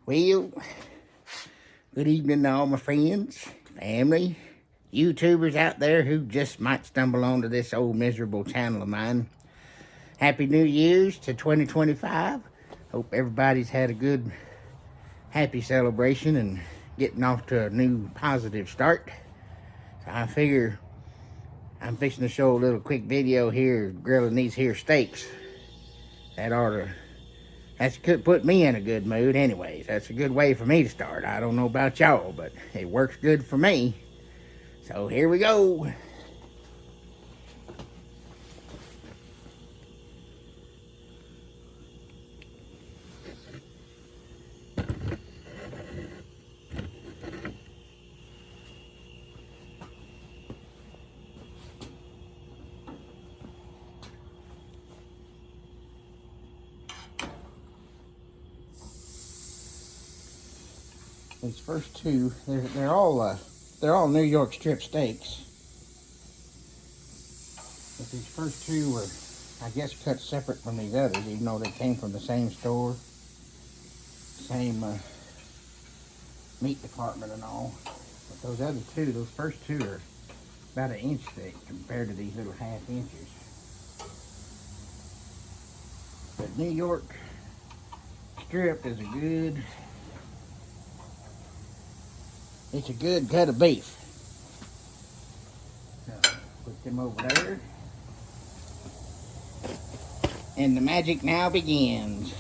Well, good evening to all my friends, family, YouTubers out there who just might stumble onto this old miserable channel of mine. Happy New Year's to 2025. Hope everybody's had a good, happy celebration and getting off to a new positive start. So I figure I'm fixing to show a little quick video here grilling these here steaks. That could put me in a good mood anyways. That's a good way for me to start. I don't know about y'all, but it works good for me. So here we go. These first two, they're all New York strip steaks. But these first two were, I guess, cut separate from these others, even though they came from the same store, same meat department and all. But those other two, those first two are about an inch thick compared to these little half inches. But New York strip is it's a good cut of beef. So put them over there. And the magic now begins.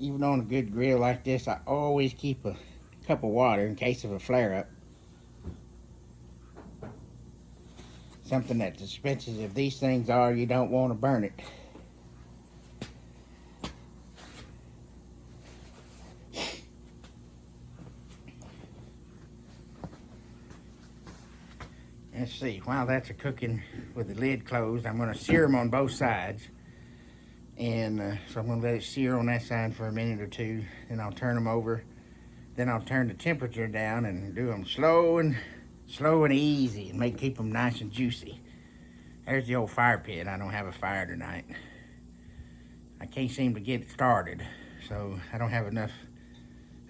Even on a good grill like this, I always keep a cup of water in case of a flare-up. Something that's as expensive as these things are, you don't want to burn it. Let's see, while that's cooking with the lid closed, I'm going to sear them on both sides. And so I'm going to let it sear on that side for a minute or two. Then I'll turn them over. Then I'll turn the temperature down and do them slow and easy and keep them nice and juicy. There's the old fire pit. I don't have a fire tonight. I can't seem to get it started. So I don't have enough,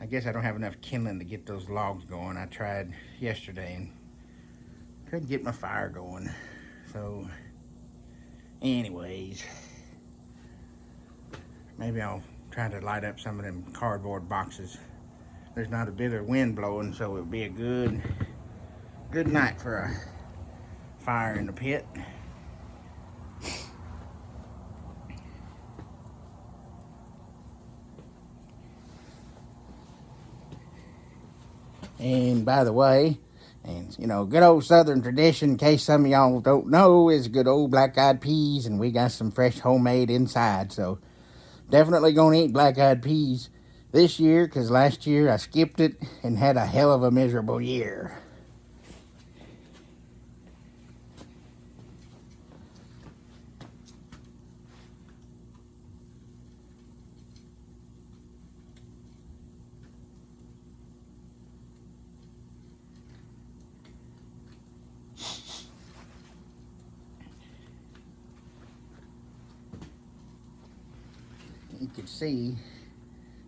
I guess I don't have enough kindling to get those logs going. I tried yesterday and couldn't get my fire going. So anyways, maybe I'll try to light up some of them cardboard boxes. There's not a bit of wind blowing, so it'll be a good night for a fire in the pit. And by the way, and you know, good old Southern tradition, in case some of y'all don't know, is good old black-eyed peas, and we got some fresh homemade inside. So definitely gonna eat black-eyed peas this year, because last year I skipped it and had a hell of a miserable year. You can see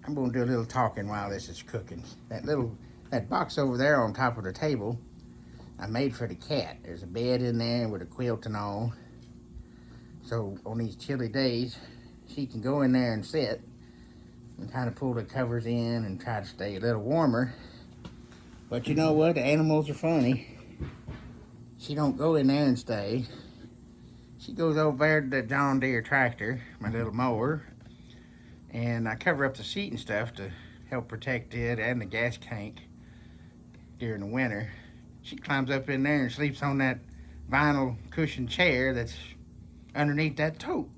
I'm going to do a little talking while this is cooking. That box over there on top of the table, I made for the cat. There's a bed in there with a quilt and all. So on these chilly days, she can go in there and sit and kind of pull the covers in and try to stay a little warmer. But you know what? The animals are funny. She don't go in there and stay. She goes over there to the John Deere tractor, my little mower, and I cover up the seat and stuff to help protect it and the gas tank during the winter. She climbs up in there and sleeps on that vinyl cushion chair that's underneath that tote.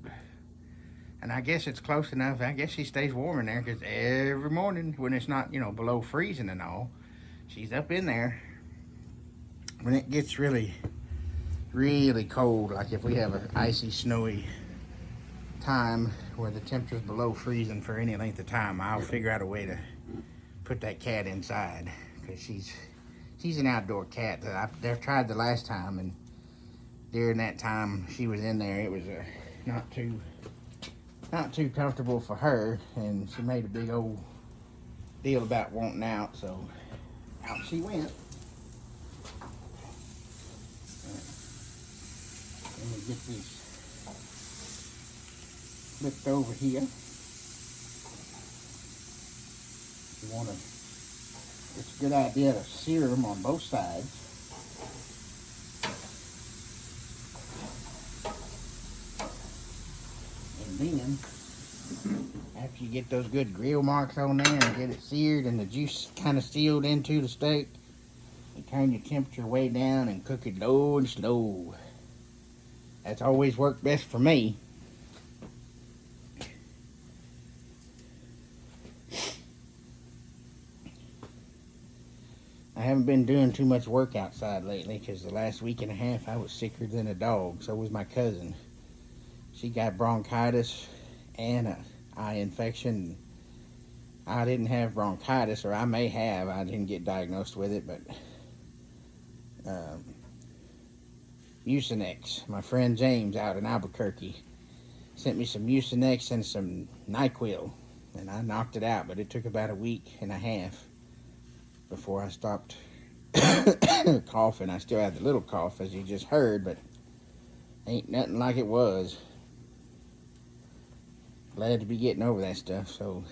And I guess it's close enough. I guess she stays warm in there, because every morning when it's not, you know, below freezing and all, she's up in there. when it gets really, really cold, like if we have an icy, snowy time where the temperature's below freezing for any length of time, I'll figure out a way to put that cat inside, because she's an outdoor cat. They tried the last time, and during that time she was in there, it was not too comfortable for her, and she made a big old deal about wanting out, so out she went. Let me get these flipped over here. You want to, it's a good idea to sear them on both sides. And then, after you get those good grill marks on there and get it seared and the juice kind of sealed into the steak, you turn your temperature way down and cook it low and slow. That's always worked best for me. I haven't been doing too much work outside lately because the last week and a half I was sicker than a dog. So was my cousin. She got bronchitis and an eye infection. I didn't have bronchitis, or I may have. I didn't get diagnosed with it, but Mucinex. My friend James out in Albuquerque sent me some Mucinex and some NyQuil, and I knocked it out, but it took about a week and a half before I stopped coughing. I still have the little cough, as you just heard, but ain't nothing like it was. Glad to be getting over that stuff. So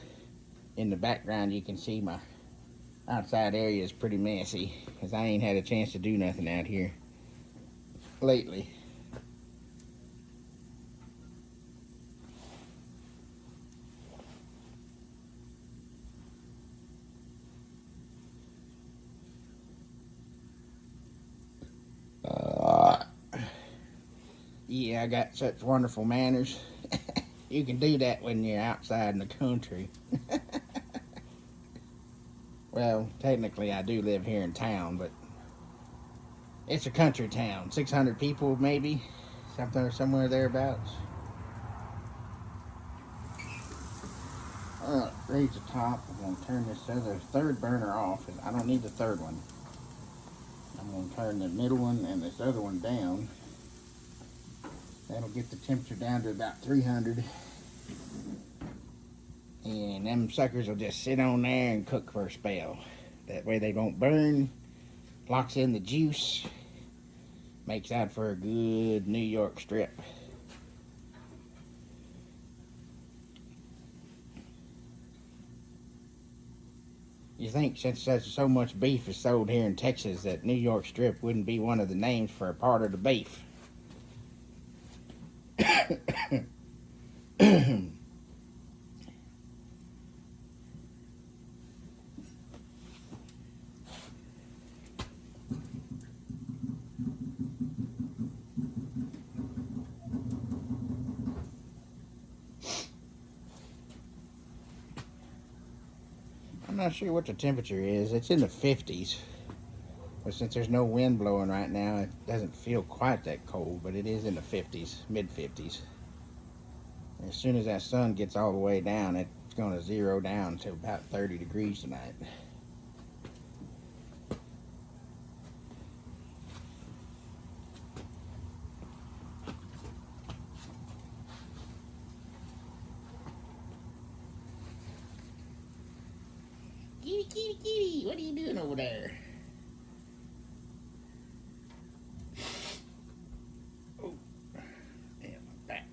in the background you can see my outside area is pretty messy, because I ain't had a chance to do nothing out here lately. Yeah, I got such wonderful manners. You can do that when you're outside in the country. Well, technically I do live here in town, but it's a country town. 600 people maybe, somewhere thereabouts. Raise the top. I'm going to turn this third burner off. I don't need the third one. I'm going to turn the middle one and this other one down. That'll get the temperature down to about 300. And them suckers will just sit on there and cook for a spell. That way they don't burn, locks in the juice, makes out for a good New York strip. You think since so much beef is sold here in Texas that New York strip wouldn't be one of the names for a part of the beef. I'm not sure what the temperature is. It's in the 50s. But since there's no wind blowing right now, it doesn't feel quite that cold, but it is in the 50s, mid-50s. As soon as that sun gets all the way down, it's going to zero down to about 30 degrees tonight. Kitty, kitty, kitty, what are you doing over there? Oh, damn, my back.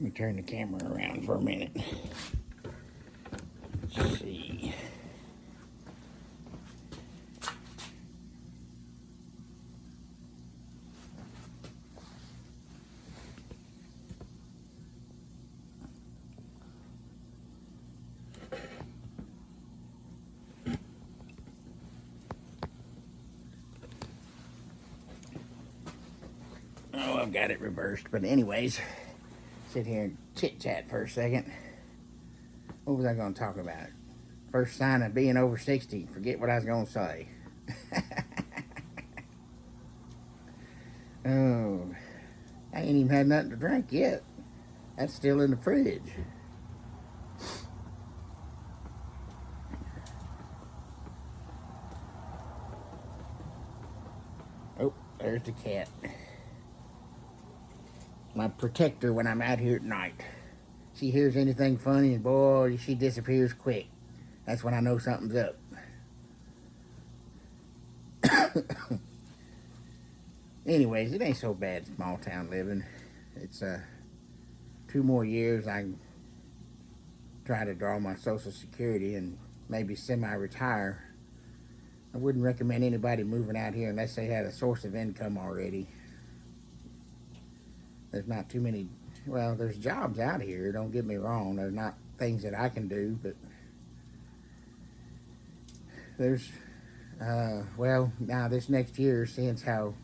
Let me turn the camera around for a minute. Let's see. Oh, I've got it reversed. But anyways, sit here and chit-chat for a second. What was I going to talk about? First sign of being over 60. Forget what I was going to say. Oh, I ain't even had nothing to drink yet. That's still in the fridge. Oh, there's the cat. My protector when I'm out here at night. She hears anything funny and boy, she disappears quick. That's when I know something's up. Anyways, it ain't so bad small town living. It's 2 more years I can try to draw my Social Security and maybe semi-retire. I wouldn't recommend anybody moving out here unless they had a source of income already. There's not too many, well, there's jobs out here, don't get me wrong. There's not things that I can do, but there's, well, now this next year, since how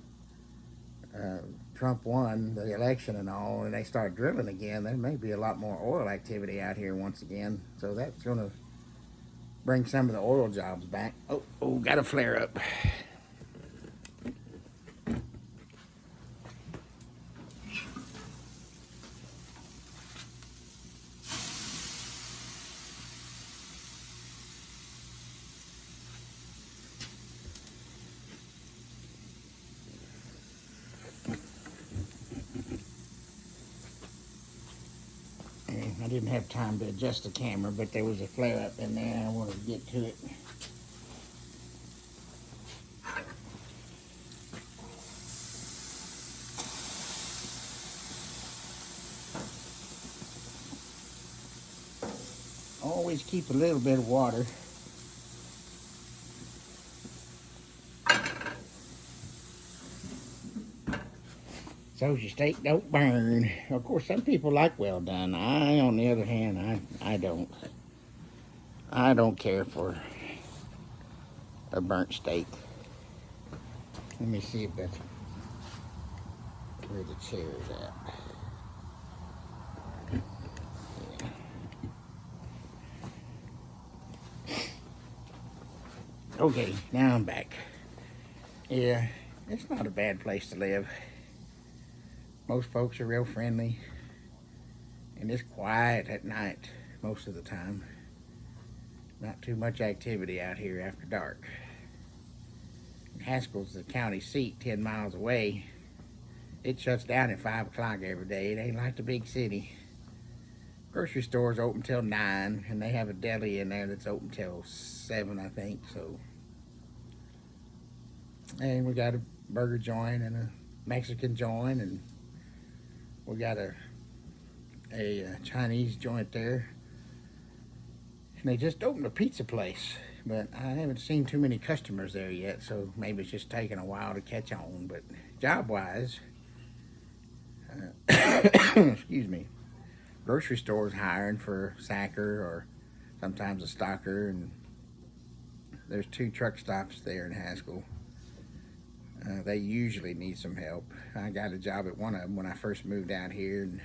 Trump won the election and all, and they start drilling again, there may be a lot more oil activity out here once again. So that's going to bring some of the oil jobs back. Oh, got a flare up. I didn't have time to adjust the camera, but there was a flare up in there and I wanted to get to it. Always keep a little bit of water. So your steak don't burn. Of course, some people like well done. I, on the other hand, I don't. I don't care for a burnt steak. Let me see if that's where the chair is at. Yeah. Okay, now I'm back. Yeah, it's not a bad place to live. Most folks are real friendly, and it's quiet at night most of the time. Not too much activity out here after dark. Haskell's the county seat 10 miles away. It shuts down at 5 o'clock every day. It ain't like the big city. Grocery store's open till 9, and they have a deli in there that's open till 7, I think. So, and we got a burger joint and a Mexican joint, and we got a Chinese joint there. And they just opened a pizza place, but I haven't seen too many customers there yet, so maybe it's just taking a while to catch on. But job-wise, excuse me, grocery stores hiring for a sacker or sometimes a stocker, and there's 2 truck stops there in Haskell. They usually need some help. I got a job at one of them when I first moved out here, and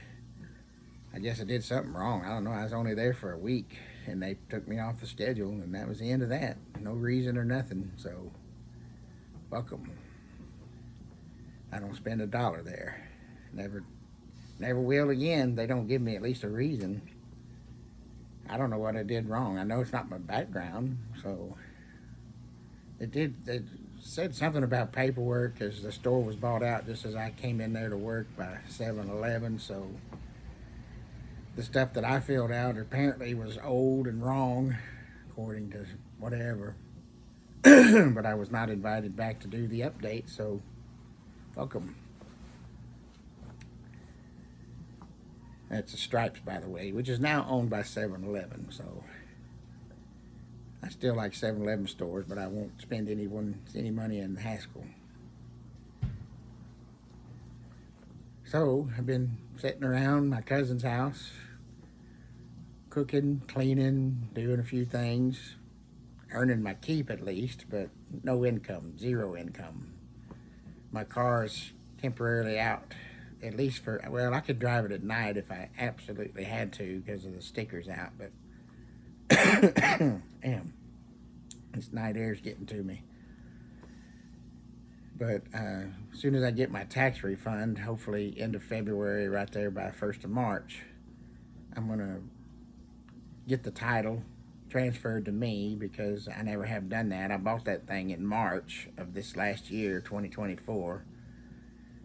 I guess I did something wrong. I don't know. I was only there for a week, and they took me off the schedule, and that was the end of that. No reason or nothing, so fuck them. I don't spend a dollar there. Never will again. They don't give me at least a reason. I don't know what I did wrong. I know it's not my background, so it said something about paperwork because the store was bought out just as I came in there to work by 7-Eleven, so the stuff that I filled out apparently was old and wrong, according to whatever. But I was not invited back to do the update, so fuck them. That's a Stripes, by the way, which is now owned by 7-Eleven. So I still like 7-Eleven stores, but I won't spend any money in Haskell. So I've been sitting around my cousin's house, cooking, cleaning, doing a few things, earning my keep at least, but no income, zero income. My car's temporarily out, at least for, well, I could drive it at night if I absolutely had to because of the stickers out, but damn, this night air's getting to me. But as soon as I get my tax refund, hopefully end of February, right there by 1st of March, I'm going to get the title transferred to me because I never have done that. I bought that thing in March of this last year, 2024.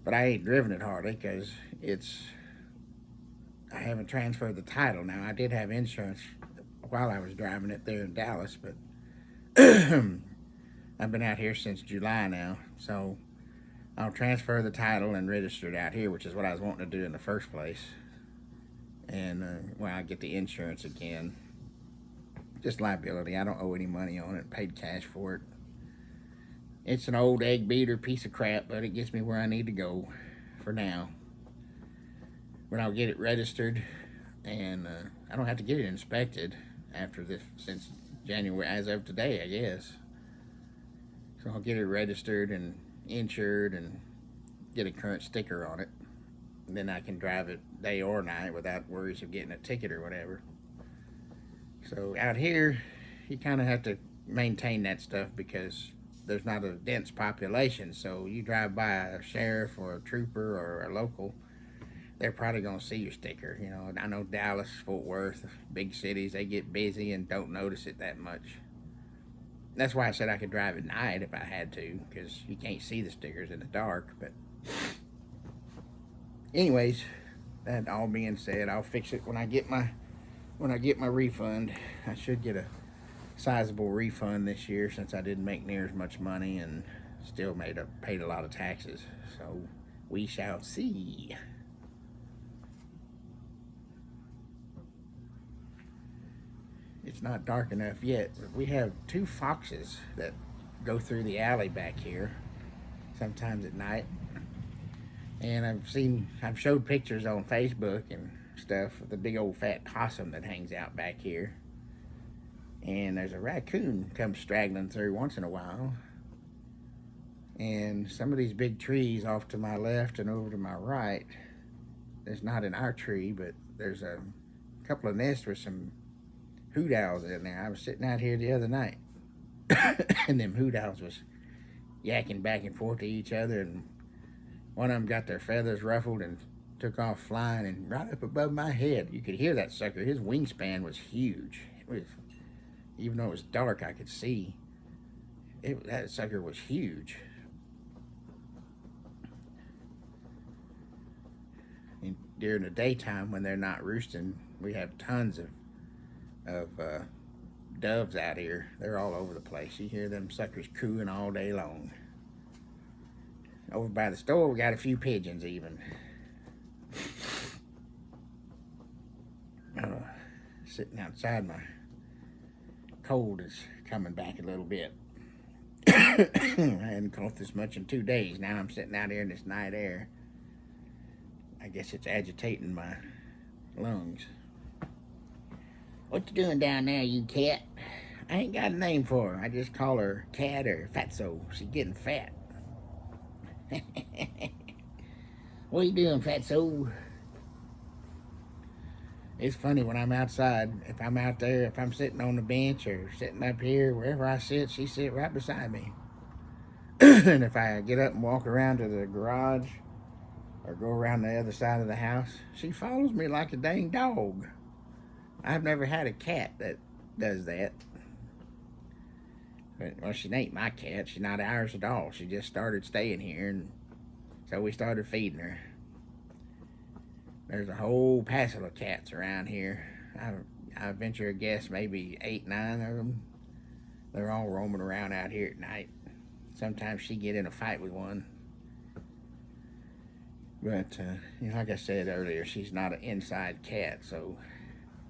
But I ain't driven it hardly because I haven't transferred the title. Now, I did have insurance while I was driving it there in Dallas, but I've been out here since July now, so I'll transfer the title and register it out here, which is what I was wanting to do in the first place. And when I get the insurance again, just liability. I don't owe any money on it. Paid cash for it. It's an old egg beater piece of crap, but it gets me where I need to go for now. But I'll get it registered, and I don't have to get it inspected after this, since January, as of today, I guess. So I'll get it registered and insured and get a current sticker on it. And then I can drive it day or night without worries of getting a ticket or whatever. So out here, you kind of have to maintain that stuff because there's not a dense population. So you drive by a sheriff or a trooper or a local, they're probably going to see your sticker. You know, I know Dallas, Fort Worth, big cities, they get busy and don't notice it that much. That's why I said I could drive at night if I had to, because you can't see the stickers in the dark. But anyways, that all being said, I'll fix it when I get my refund. I should get a sizable refund this year since I didn't make near as much money and still paid a lot of taxes. So we shall see. It's not dark enough yet, but we have 2 foxes that go through the alley back here sometimes at night. And I've showed pictures on Facebook and stuff of the big old fat possum that hangs out back here. And there's a raccoon comes straggling through once in a while. And some of these big trees off to my left and over to my right, there's not in our tree, but there's a couple of nests with some hoot owls in there. I was sitting out here the other night and them hoot owls was yakking back and forth to each other, and one of them got their feathers ruffled and took off flying, and right up above my head, you could hear that sucker. His wingspan was huge. Even though it was dark, I could see. That sucker was huge. And during the daytime, when they're not roosting, we have tons of doves out here. They're all over the place. You hear them suckers cooing all day long. Over by the store, we got a few pigeons even. Sitting outside, my cold is coming back a little bit. I hadn't coughed this much in 2 days. Now I'm sitting out here in this night air. I guess it's agitating my lungs. What you doing down there, you cat? I ain't got a name for her. I just call her Cat or Fatso. She's getting fat. What you doing, Fatso? It's funny when I'm outside, if I'm out there, if I'm sitting on the bench or sitting up here, wherever I sit, she sits right beside me. And if I get up and walk around to the garage or go around the other side of the house, she follows me like a dang dog. I've never had a cat that does that. But, well, she ain't my cat. She's not ours at all. She just started staying here, and so we started feeding her. There's a whole passel of cats around here. I venture a guess maybe 8, 9 of them. They're all roaming around out here at night. Sometimes she get in a fight with one. But, like I said earlier, she's not an inside cat, so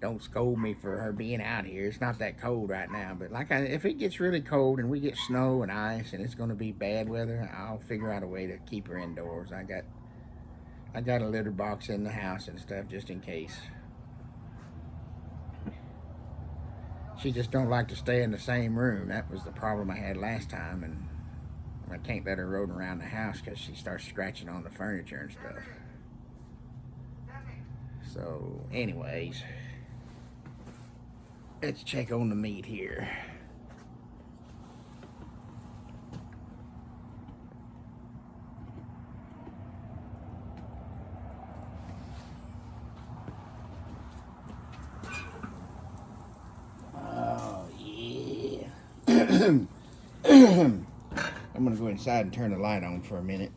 don't scold me for her being out here. It's not that cold right now, but if it gets really cold and we get snow and ice and it's going to be bad weather, I'll figure out a way to keep her indoors. I got a litter box in the house and stuff just in case. She just don't like to stay in the same room. That was the problem I had last time, and I can't let her roam around the house because she starts scratching on the furniture and stuff. So, anyways, let's check on the meat here. Oh, yeah. I'm going to go inside and turn the light on for a minute.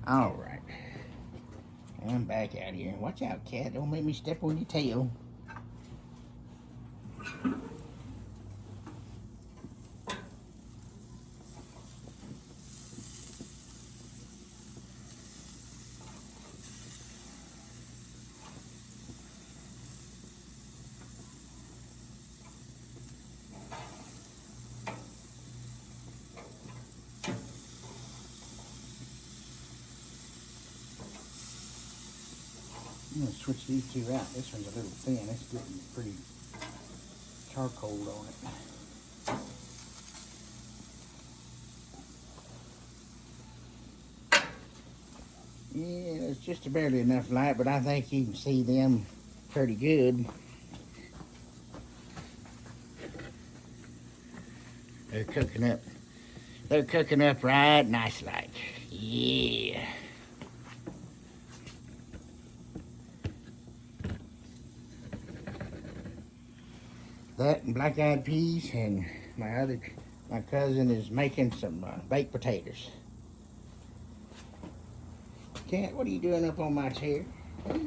All right. I'm back out here. Watch out, cat. Don't make me step on your tail. I'm going to switch these two out. This one's a little thin. It's getting pretty charcoal on it. Yeah, there's just barely enough light, but I think you can see them pretty good. They're cooking up. They're cooking up right nice like. Yeah. That and black-eyed peas, and my cousin is making some baked potatoes. Cat, what are you doing up on my chair? Huh?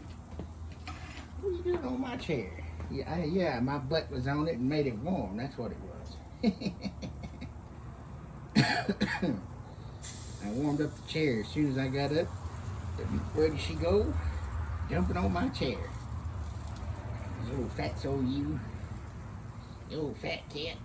What are you doing on my chair? Yeah, my butt was on it and made it warm. That's what it was. I warmed up the chair as soon as I got up. Where did she go? Jumping on my chair. You old fatso, you. You old fat cat.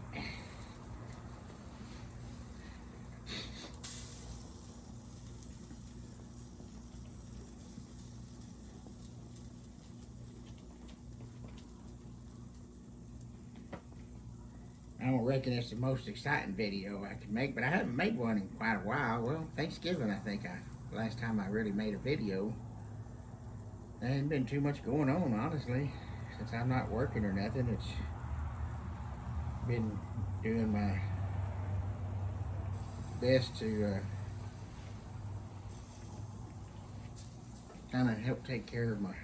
I don't reckon it's the most exciting video I can make, but I haven't made one in quite a while. Well, Thanksgiving, I think, last time I really made a video. There ain't been too much going on, honestly. Since I'm not working or nothing, it's been doing my best to kind of help take care of my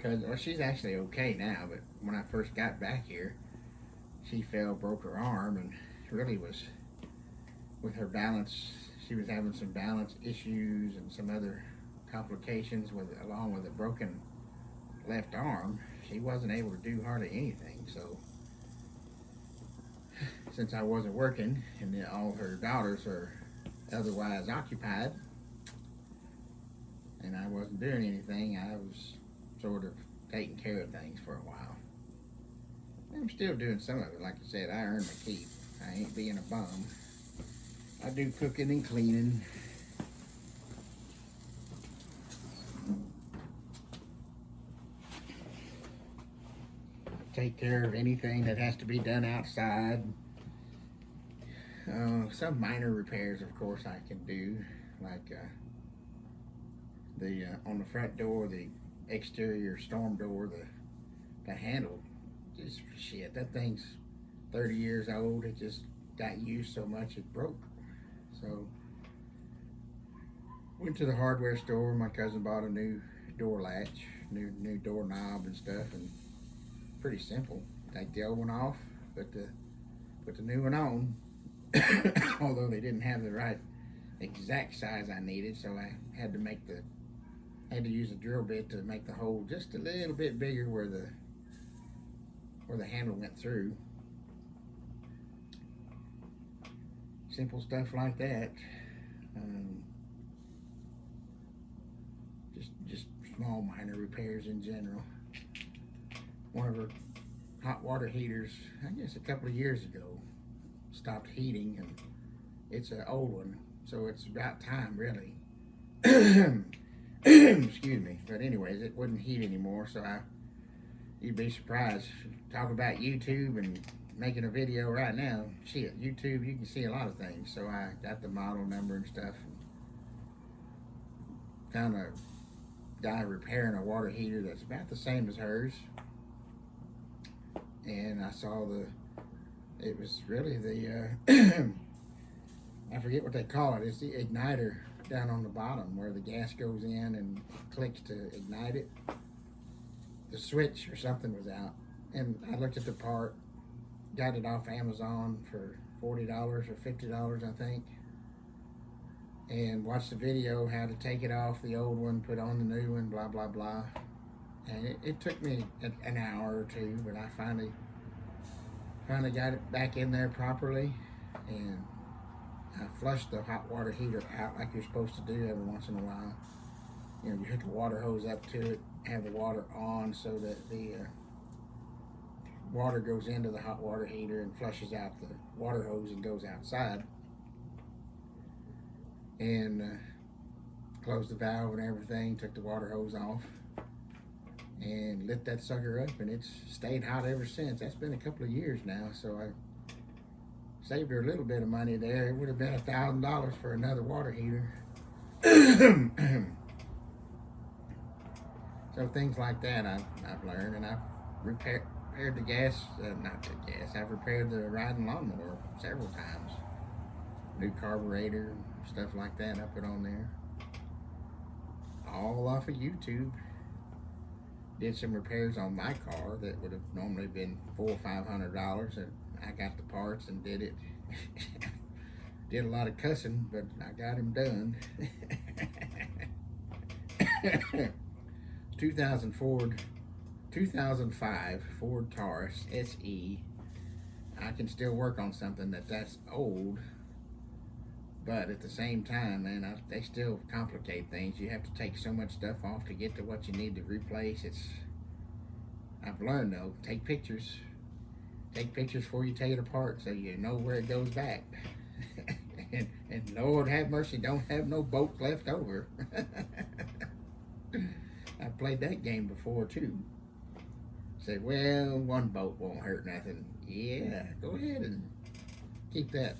cousin. Well, she's actually okay now, but when I first got back here, she fell, broke her arm, and really was, with her balance, she was having some balance issues and some other complications along with a broken left arm. She wasn't able to do hardly anything. So since I wasn't working and then all her daughters are otherwise occupied and I wasn't doing anything, I was sort of taking care of things for a while. I'm still doing some of it. Like I said, I earn my keep. I ain't being a bum. I do cooking and cleaning. Take care of anything that has to be done outside. Some minor repairs, of course, I can do, like on the front door, the exterior storm door, the handle, just shit. That thing's 30 years old. It just got used so much it broke. So went to the hardware store. My cousin bought a new door latch, new door knob and stuff, and pretty simple. take the old one off, put the new one on. Although they didn't have the right exact size I needed, so I had to use a drill bit to make the hole just a little bit bigger where the handle went through. Simple stuff like that. Just small minor repairs in general. One of her hot water heaters, I guess a couple of years ago, stopped heating, and it's an old one, so it's about time, really. Excuse me. But anyways, it wouldn't heat anymore, so you'd be surprised. Talk about YouTube and making a video right now. Shit, YouTube, you can see a lot of things. So I got the model number and stuff. Found a guy repairing a water heater that's about the same as hers. And I saw it was really the, I forget what they call it. It's the igniter down on the bottom where the gas goes in and clicks to ignite it. The switch or something was out. And I looked at the part, got it off Amazon for $40 or $50, I think. And watched the video how to take it off the old one, put on the new one, blah, blah, blah. And it took me an hour or two, but I finally got it back in there properly. And I flushed the hot water heater out like you're supposed to do every once in a while. You know, you hook the water hose up to it, have the water on so that the water goes into the hot water heater and flushes out the water hose and goes outside. And closed the valve and everything, took the water hose off, and lit that sucker up, and it's stayed hot ever since. That's been a couple of years now, so I saved her a little bit of money there. It would have been $1,000 for another water heater. So things like that I've learned, and I've repaired the gas, I've repaired the riding lawnmower several times. New carburetor, stuff like that I put on there. All off of YouTube. Did some repairs on my car that would have normally been $400 or $500, and I got the parts and did it. Did a lot of cussing, but I got him done. 2005 Ford Taurus SE. I can still work on something that's old, but at the same time, man, they still complicate things. You have to take so much stuff off to get to what you need to replace. I've learned though, take pictures. Take pictures before you take it apart so you know where it goes back. and Lord have mercy, don't have no bolts left over. I've played that game before too. Say, well, one bolt won't hurt nothing. Yeah, go ahead and keep that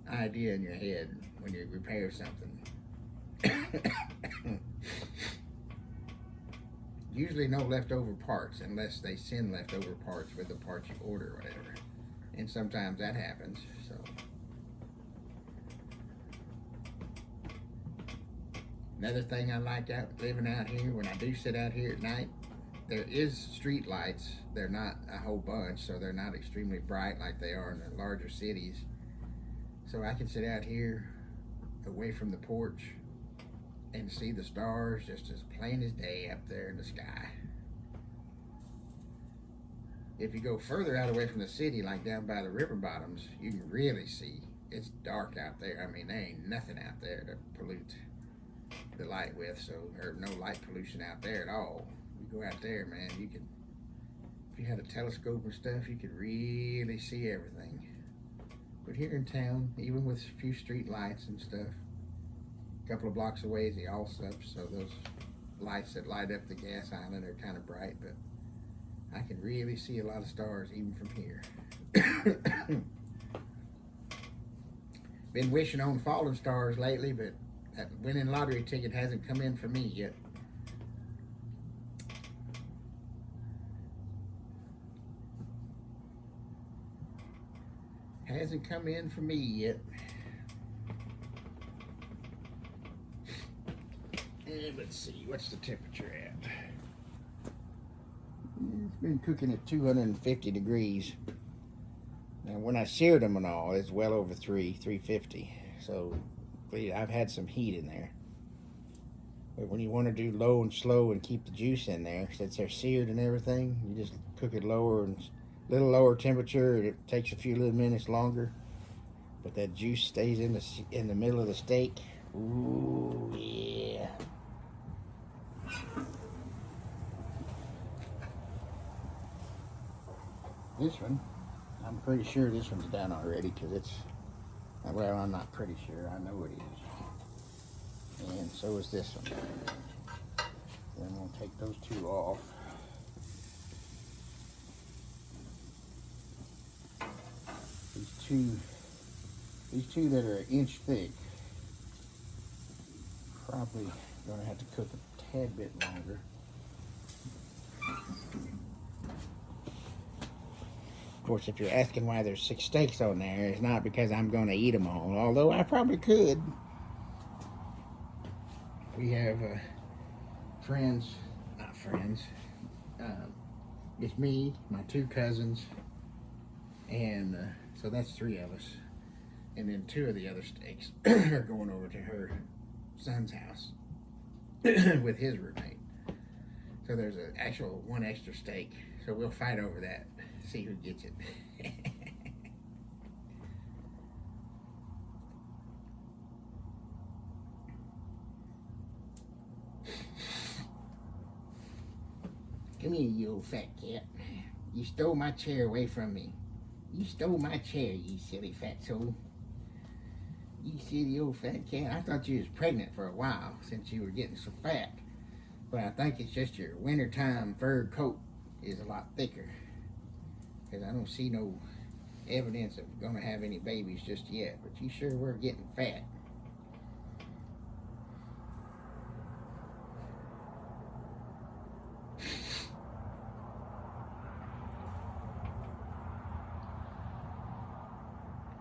idea in your head when you repair something. Usually no leftover parts unless they send leftover parts with the parts you order or whatever. And sometimes that happens, so. Another thing I like living out here, when I do sit out here at night, there is street lights. They're not a whole bunch, so they're not extremely bright like they are in the larger cities. So I can sit out here away from the porch and see the stars just as plain as day up there in the sky. If you go further out away from the city, like down by the river bottoms, you can really see. It's dark out there. I mean, there ain't nothing out there to pollute the light with, so there's no light pollution out there at all. You go out there, man, you can, if you had a telescope and stuff, you could really see everything. But here in town, even with a few street lights and stuff, a couple of blocks away is the Allsups, so those lights that light up the gas island are kind of bright, but I can really see a lot of stars even from here. Been wishing on falling stars lately, but that winning lottery ticket hasn't come in for me yet. Hasn't come in for me yet. And let's see, what's the temperature at? Been cooking at 250 degrees. Now, when I seared them and all, it's well over 350. So, I've had some heat in there. But when you want to do low and slow and keep the juice in there, since they're seared and everything, you just cook it lower and little lower temperature. It takes a few little minutes longer, but that juice stays in the middle of the steak. Ooh, yeah. This one, I'm pretty sure this one's done already because it's, well, I'm not pretty sure. I know it is. And so is this one. Then I'm going to take those two off. These two that are an inch thick, probably going to have to cook a tad bit longer. Of course, if you're asking why there's 6 steaks on there, it's not because I'm going to eat them all, although I probably could. We have it's me, my 2 cousins, and so that's 3 of us. And then 2 of the other steaks are going over to her son's house with his roommate. So there's an actual 1 extra steak. So we'll fight over that, see who gets it. Come here, you old fat cat. You stole my chair away from me. You stole my chair, you silly fatso. You silly old fat cat. I thought you was pregnant for a while since you were getting so fat. But I think it's just your wintertime fur coat is a lot thicker. Because I don't see no evidence of gonna have any babies just yet. But you sure were getting fat.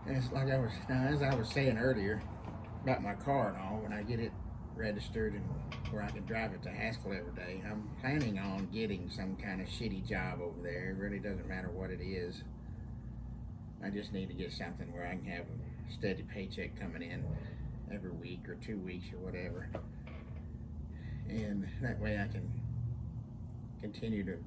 It's like as I was saying earlier about my car and all, when I get it registered and where I can drive it to Haskell every day, I'm planning on getting some kind of shitty job over there. It really doesn't matter what it is. I just need to get something where I can have a steady paycheck coming in every week or 2 weeks or whatever. And that way I can continue to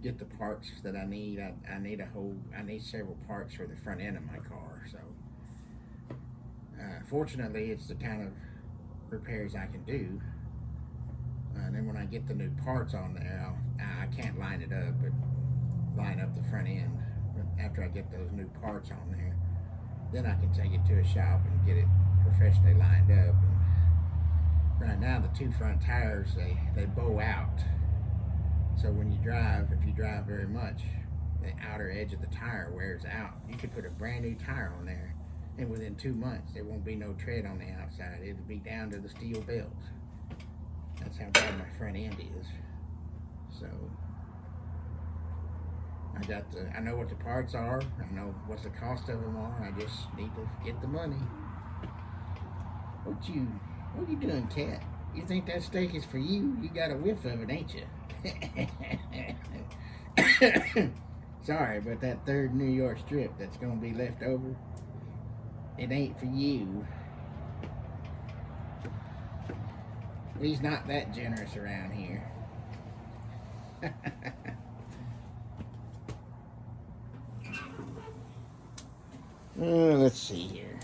get the parts that I need. I need several parts for the front end of my car. So fortunately, it's the kind of repairs I can do. And then when I get the new parts on there, I can't line it up, but line up the front end. But after I get those new parts on there, then I can take it to a shop and get it professionally lined up. And right now, the 2 front tires, they bow out. So when you drive, if you drive very much, the outer edge of the tire wears out. You could put a brand new tire on there, and within 2 months, there won't be no tread on the outside. It'll be down to the steel belts. That's how bad my front end is. So I know what the parts are. I know what the cost of them are. I just need to get the money. What you doing, cat? You think that steak is for you? You got a whiff of it, ain't you? Sorry, but that 3rd New York strip that's gonna be left over, it ain't for you. He's not that generous around here. Let's see here.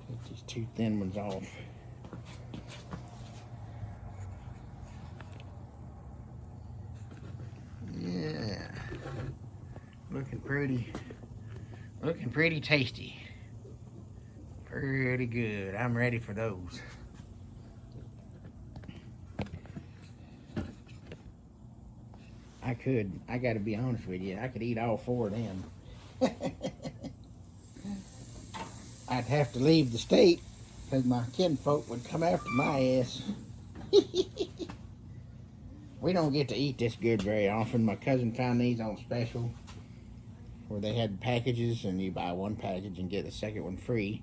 Get these 2 thin ones off. Yeah. Looking pretty tasty. Pretty good. I'm ready for those. I gotta be honest with you, I could eat all 4 of them. I'd have to leave the state because my kinfolk would come after my ass. We don't get to eat this good very often. My cousin found these on special. where they had packages and you buy one package and get the second one free.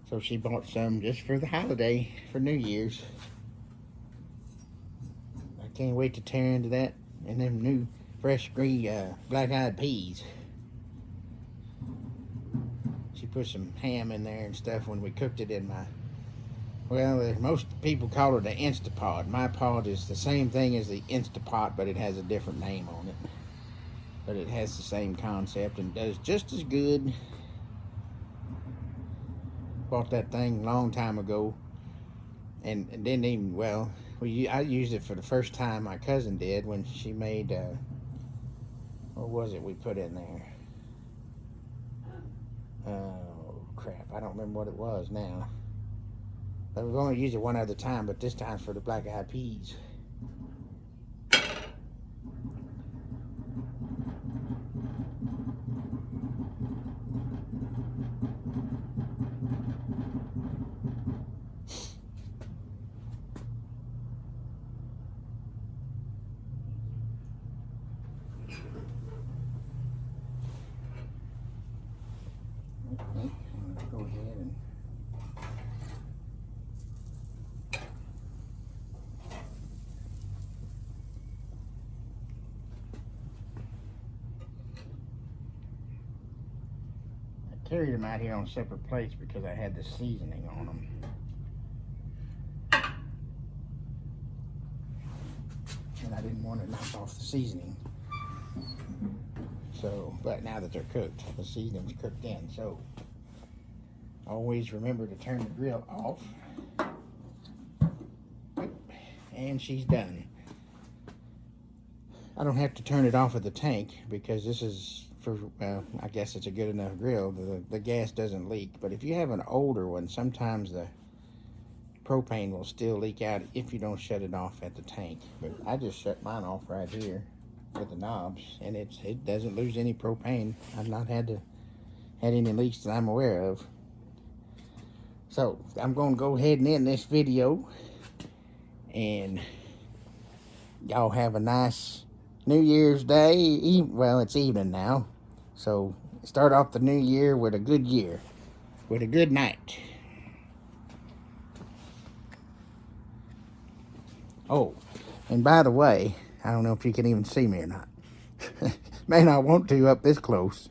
So she bought some just for the holiday, for New Year's. I can't wait to tear into that and them new fresh green black-eyed peas. She put some ham in there and stuff when we cooked it in my, well, most people call it an Instapot. My pot is the same thing as the Instapot, but it has a different name on it. But it has the same concept and does just as good. Bought that thing a long time ago and didn't even, well, I used it for the first time. My cousin did when she made, what was it we put in there? Oh, crap. I don't remember what it was now. But we've only used it one other time, but this time's for the black-eyed peas. Okay, let's go ahead and I carried them out here on separate plates because I had the seasoning on them. And I didn't want to knock off the seasoning. So, but now that they're cooked, the seasoning's cooked in. So, always remember to turn the grill off. And she's done. I don't have to turn it off at the tank because this is for, well, I guess it's a good enough grill. The gas doesn't leak. But if you have an older one, sometimes the propane will still leak out if you don't shut it off at the tank. But I just shut mine off right here with the knobs, and it doesn't lose any propane. I've not had any leaks that I'm aware of. So I'm gonna go ahead and end this video, and y'all have a nice New Year's Day. Well, it's evening now, so start off the new year with a good year, with a good night. Oh, and by the way, I don't know if you can even see me or not. May not want to up this close.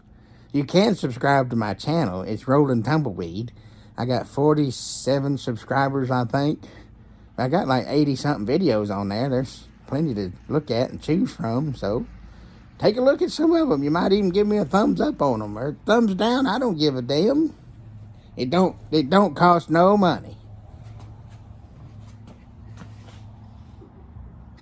You can subscribe to my channel. It's Rollin' Tumbleweed. I got 47 subscribers, I think. I got like 80-something videos on there. There's plenty to look at and choose from. So take a look at some of them. You might even give me a thumbs up on them or thumbs down. I don't give a damn. It don't cost no money.